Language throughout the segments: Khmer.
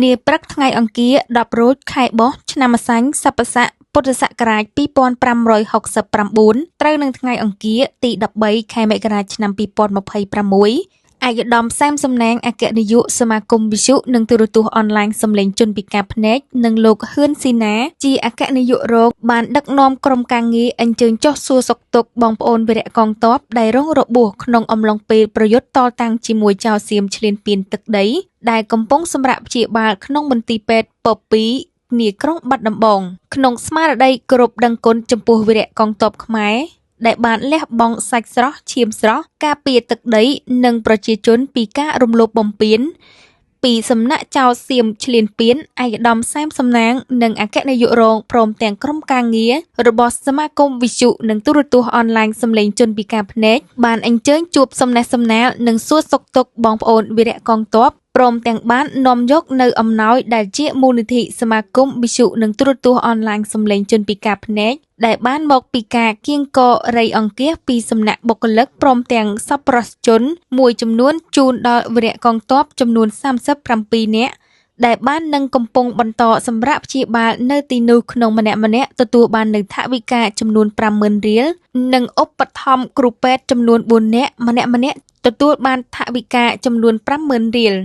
នាព្រឹកថ្ងៃអង្គារ 10 រោច ខែបុស្ស ឆ្នាំម្សាញ់សប្បស័កពុទ្ធសករាជ 2569 ត្រូវនឹងថ្ងៃអង្គារ ទី 13 ខែមករា ឆ្នាំ 2026 ឯកឧត្តម សែម សំណាង អគ្គនាយកសមាគមវិទ្យុនិងទូរទស្សន៍អនឡាញសំឡេងជនពិការភ្នែក និងលោក ហឿន ស៊ីណា ជាអគ្គនាយករង បានដឹកនាំក្រុមការងារអញ្ជើញចុះសួរសុខទុក្ខបងប្អូនវីរៈកងទ័ពដែលរងរបួសក្នុងអំឡុងពេលប្រយុទ្ធតតាំងជាមួយចៅសៀមឈ្លានពានទឹកដី ដែលកំពុងសម្រាកព្យាបាលក្នុងមន្ទីរពេទ្យពពី នាក្រុងបាត់ដំបង ក្នុងស្មារតីគោរពដឹងគុណចំពោះវីរៈកងទ័ពខ្មែរដែលបានលះបង់សាច់ស្រស់ឈាមស្រស់ការពារទឹកដីនិងប្រជាជនពីការរំលោភបំពានពីសំណាក់ចៅសៀមឈ្លានពាន ឯកឧត្តម សែម សំណាង និងអគ្គនាយករងព្រមទាំងក្រុមការងាររបស់សមាគមវិទ្យុនិងទូរទស្សន៍អនឡាញសំឡេងជនពិការភ្នែកបានអញ្ជើញជួបសំណេះសំណាលនិងសួរសុខទុក្ខបងប្អូនវីរៈកងទ័ពព្រមទាំងបាននាំយកនៅអំណោយដែលជាមូលនិធិសមាគមវិទ្យុនិងទូរទស្សន៍អនឡាញសំឡេងជនពិការភ្នែកដែលបានមកពីការគៀងគររៃអង្គាសពីសំណាក់បុគ្គលិកព្រមទាំងសប្បុរសជនមួយចំនួនជូនដល់វីរៈកងទ័ពចំនួន 37 នាក់ដែលបាននឹងកំពុងបន្តសម្រាប់ព្យាបាលនៅទីនោះក្នុងម្នាក់ៗទទួលបាននូវថវិកាចំនួន 50,000 រៀលនិងឧបត្ថម្ភគ្រូពេទ្យចំនួន 4 នាក់ម្នាក់ៗទទួលបានថវិកាចំនួន 50,000 រៀល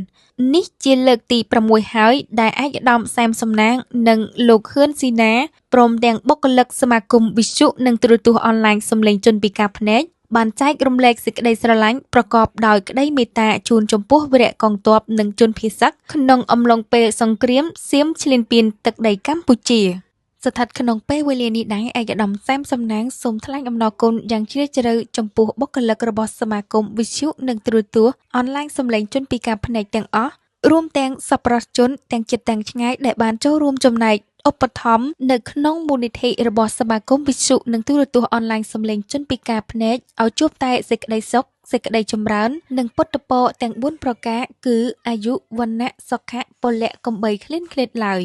នេះជាលើកទី 6 ហើយដែលឯកឧត្តម សែម សំណាង និងលោក ហឿន ស៊ីណាព្រមទាំងបុគ្គលិកសមាគមវិទ្យុនិងទូរទស្សន៍អនឡាញសំឡេងជនពិការភ្នែកបានចែករំលែកសេចក្តីស្រឡាញ់ប្រកបដោយក្តីមេត្តាជូនចំពោះវីរៈកងទ័ពនិងជនភៀសឹកក្នុងអំឡុងពេលសង្គ្រាមសៀមឈ្លានពានទឹកដីកម្ពុជាស្ថិតក្នុងពេលវេលានេះដែរឯកឧត្តម សែម សំណាងសូមថ្លែងអំណរគុណយ៉ាងជ្រាលជ្រៅចំពោះបុគ្គលិករបស់សមាគមវិទ្យុនិងទូរទស្សន៍អនឡាញសំឡេងជនពិការភ្នែកទាំងអស់រួមទាំងសប្បុរសជនទាំងជិតទាំងឆ្ងាយដែលបានចូលរួមចំណែកឧបត្ថម្ភនៅក្នុងមូលនិធិរបស់សមាគមវិទ្យុនិងទូរទស្សន៍អនឡាញសំឡេងជនពិការភ្នែកឲ្យជួបតែសេចក្តីសុខសេចក្តីចម្រើននិងពុទ្ធពរទាំង 4 ប្រការគឺអាយុវណ្ណៈសុខៈពលៈកំបីឃ្លានឃ្លាតឡើយ